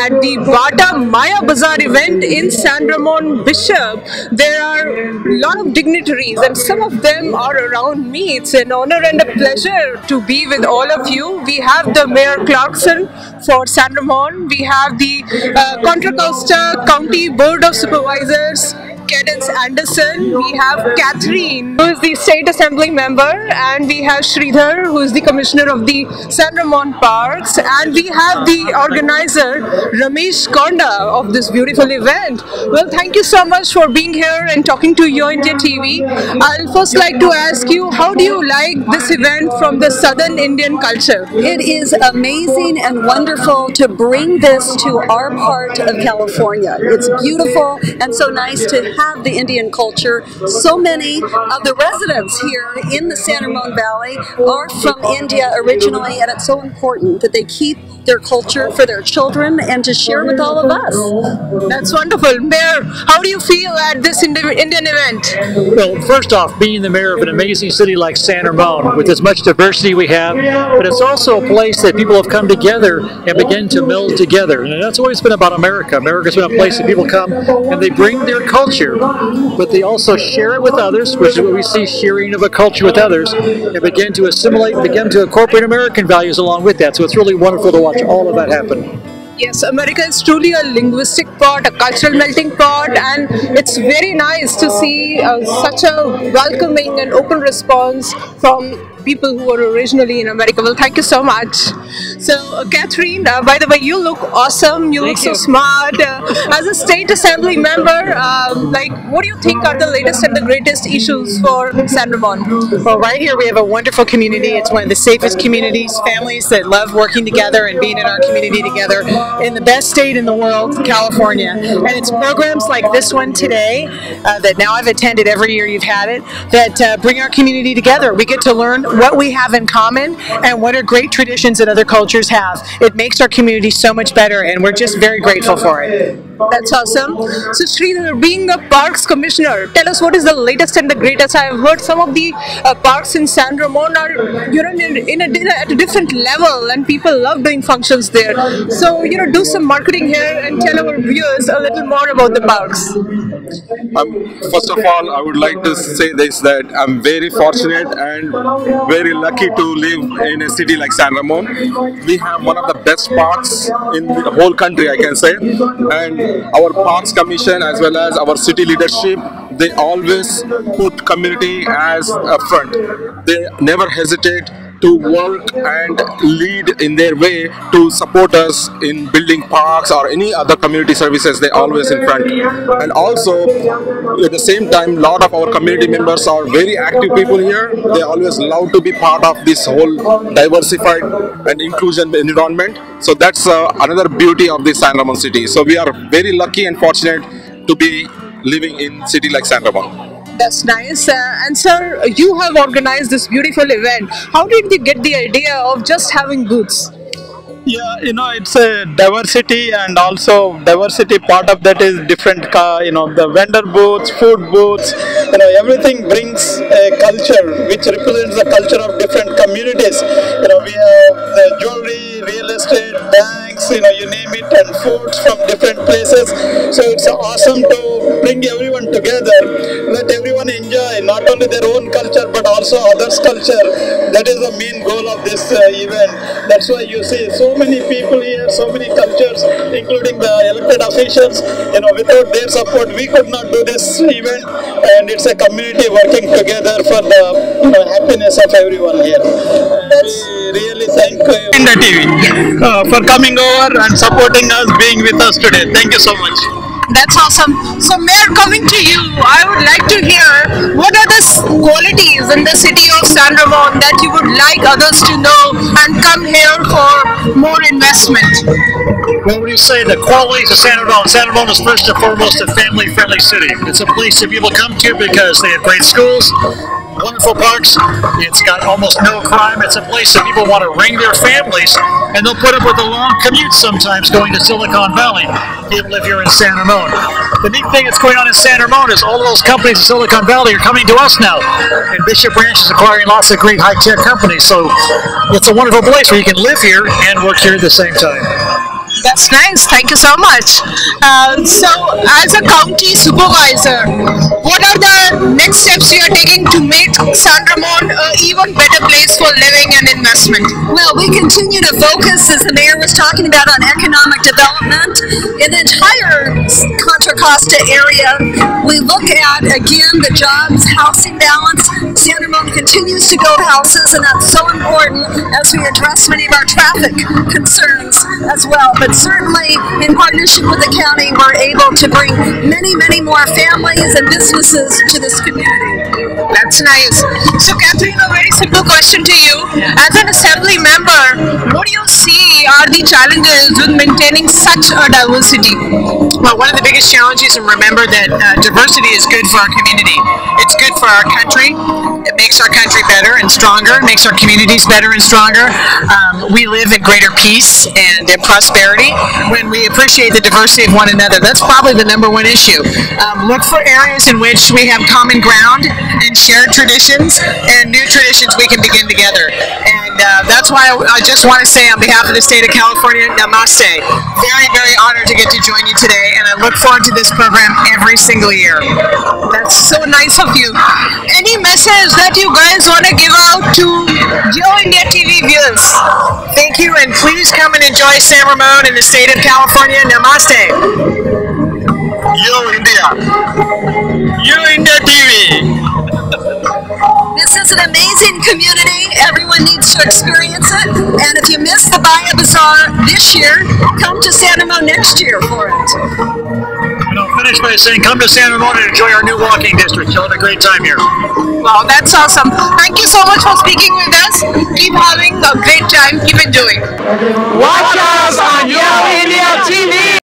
at the Bata Maya Bazaar event in San Ramon Bishop. There are a lot of dignitaries and some of them are around me. It's an honor and a pleasure to be with all of you. We have the Mayor Clarkson for San Ramon. We have the Contra Costa County Board of Supervisors, Cadence Anderson. We have Catherine, who is the State Assembly member, and we have Sridhar, who is the Commissioner of the San Ramon Parks, and we have the organizer, Ramesh Konda, of this beautiful event. Well, thank you so much for being here and talking to Yo India TV. I'll first like to ask you, how do you like this event from the Southern Indian culture? It is amazing and wonderful to bring this to our part of California. It's beautiful and so nice to have the Indian culture. So many of the residents here in the San Ramon Valley are from India originally, and it's so important that they keep their culture for their children and to share with all of us. That's wonderful. Mayor, how do you feel at this Indian event? Well, first off, being the mayor of an amazing city like San Ramon, with as much diversity we have, but it's also a place that people have come together and begin to meld together. And that's always been about America. America's been a place that people come and they bring their culture, but they also share it with others, which is what we see, sharing of a culture with others, and begin to assimilate, begin to incorporate American values along with that. So it's really wonderful to watch all of that happen. Yes, America is truly a linguistic pot, a cultural melting pot, and it's very nice to see such a welcoming and open response from people who were originally in America. Well, thank you so much. So, Catherine, by the way, you look awesome. You look so smart. As a state assembly member, what do you think are the latest and the greatest issues for San Ramon? Well, right here we have a wonderful community. It's one of the safest communities, families that love working together and being in our community together in the best state in the world, California. And it's programs like this one today that now I've attended every year you've had it, that bring our community together. We get to learn what we have in common and what are great traditions that other cultures have. It makes our community so much better, and we're just very grateful for it. That's awesome. So, Sridhar, being a parks commissioner, tell us what is the latest and the greatest. I have heard some of the parks in San Ramon are at a different level, and people love doing functions there. So, do some marketing here and tell our viewers a little more about the parks. First of all, I would like to say this, that I'm very fortunate and very lucky to live in a city like San Ramon. We have one of the best parks in the whole country, I can say, and our Parks Commission as well as our city leadership, they always put community as a front. They never hesitate to work and lead in their way to support us in building parks or any other community services. They always in front. And also at the same time, a lot of our community members are very active people here. They always love to be part of this whole diversified and inclusion environment. So that's another beauty of this San Ramon city. So we are very lucky and fortunate to be living in a city like San Ramon. That's nice. And sir, you have organized this beautiful event. How did you get the idea of just having booths? Yeah, it's a diversity, and also diversity part of that is different, the vendor booths, food booths, everything brings a culture which represents the culture of different communities. We have the jewelry, real estate, banks, you name it, and foods from different places. So it's awesome to bring everyone together, let everyone enjoy not only their own culture but also others' culture. That is the main goal of this event. That's why you see so many people here, so many cultures, including the elected officials. Without their support, we could not do this event, and it's a community working together for the happiness of everyone here. We really thank India TV for coming over and supporting us, being with us today. Thank you so much. That's awesome. So, Mayor, coming to you, I would like to hear what are the qualities in the city of San Ramon that you would like others to know and come here for more investment? Well, when you say the qualities of San Ramon is first and foremost a family-friendly city. It's a place that people come to because they have great schools, wonderful parks. It's got almost no crime. It's a place that people want to bring their families, and they'll put up with a long commute sometimes going to Silicon Valley. People live here in San Ramon. The neat thing that's going on in San Ramon is all of those companies in Silicon Valley are coming to us now, and Bishop Ranch is acquiring lots of great high-tech companies. So it's a wonderful place where you can live here and work here at the same time. That's nice. Thank you so much. So, as a county supervisor, what are the next steps you are taking to make San Ramon an even better place for living and investment? Well, we continue to focus, as the mayor was talking about, on economic development in the entire Contra Costa area. We look at, again, the jobs, housing balance. San Ramon continues to build houses, and that's so important as we address many of our traffic concerns as well. But certainly, in partnership with the county, we're able to bring many, many more families and businesses to this community. That's nice. So, Catherine, a very simple question to you. As an assembly member, what do you see are the challenges with maintaining such a diversity? Well, one of the biggest challenges, and remember that diversity is good for our community. It's good for our country. It makes our country better and stronger. It makes our communities better and stronger. We live in greater peace and in prosperity when we appreciate the diversity of one another. That's probably the number one issue. Look for areas in which we have common ground and shared traditions and new traditions we can begin together. And that's why I just want to say on behalf of the state of California, namaste. Very, very honored to get to join you today, and I look forward to this program every single year. That's so nice of you. Any message that you guys want to give out to Yo India TV viewers? Thank you, and please come and enjoy San Ramon in the state of California. Namaste. Yo India. You India TV. This is an amazing community. Everyone needs to experience it. And if you missed the Maya Bazaar this year, come to San Ramon next year for it. And I'll finish by saying, come to San Ramon and enjoy our new walking district. You'll have a great time here. Wow, that's awesome. Thank you so much for speaking with us. Keep having a great time. Keep enjoying. Watch us on Yo India TV.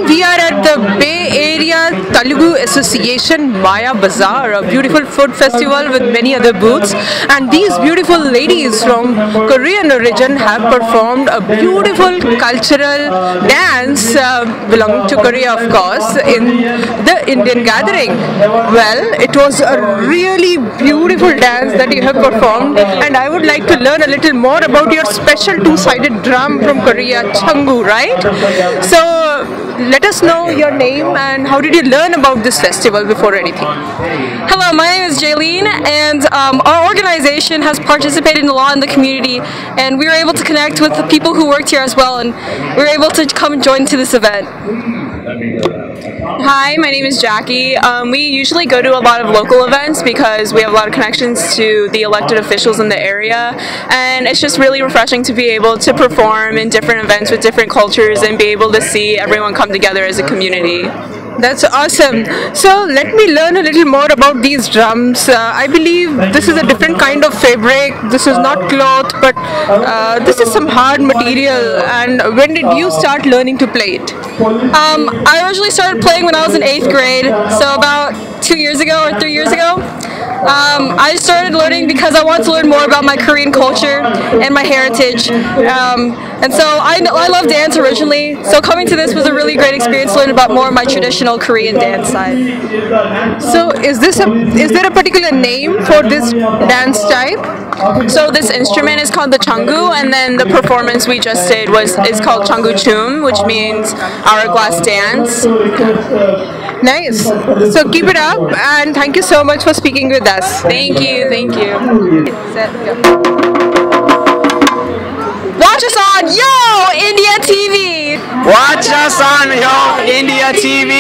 We are at the Bay Area Telugu Association Maya Bazaar, a beautiful food festival with many other booths, and these beautiful ladies from Korean origin have performed a beautiful cultural dance belonging to Korea, of course, in the Indian gathering. Well, it was a really beautiful dance that you have performed, and I would like to learn a little more about your special two-sided drum from Korea, Changu, right? So let us know your name and how did you learn about this festival before anything? Hello, my name is Jaylene, and our organization has participated in a lot in the community, and we were able to connect with the people who worked here as well, and we were able to come and join to this event. Hi, my name is Jackie. We usually go to a lot of local events because we have a lot of connections to the elected officials in the area, and it's just really refreshing to be able to perform in different events with different cultures and be able to see everyone come together as a community. That's awesome. So let me learn a little more about these drums. I believe this is a different kind of fabric. This is not cloth, but this is some hard material. And when did you start learning to play it? I originally started playing when I was in 8th grade, so about 2 years ago or 3 years ago. I started learning because I wanted to learn more about my Korean culture and my heritage. And so I love dance originally, so coming to this was a really great experience to learn about more of my traditional Korean dance side. So is there a particular name for this dance type? So this instrument is called the changu, and then the performance we just did is called changu chum, which means hourglass dance. Nice. So keep it up, and thank you so much for speaking with us. Thank you, thank you. Set, go. Watch us on Yo India TV! Watch us on Yo India TV!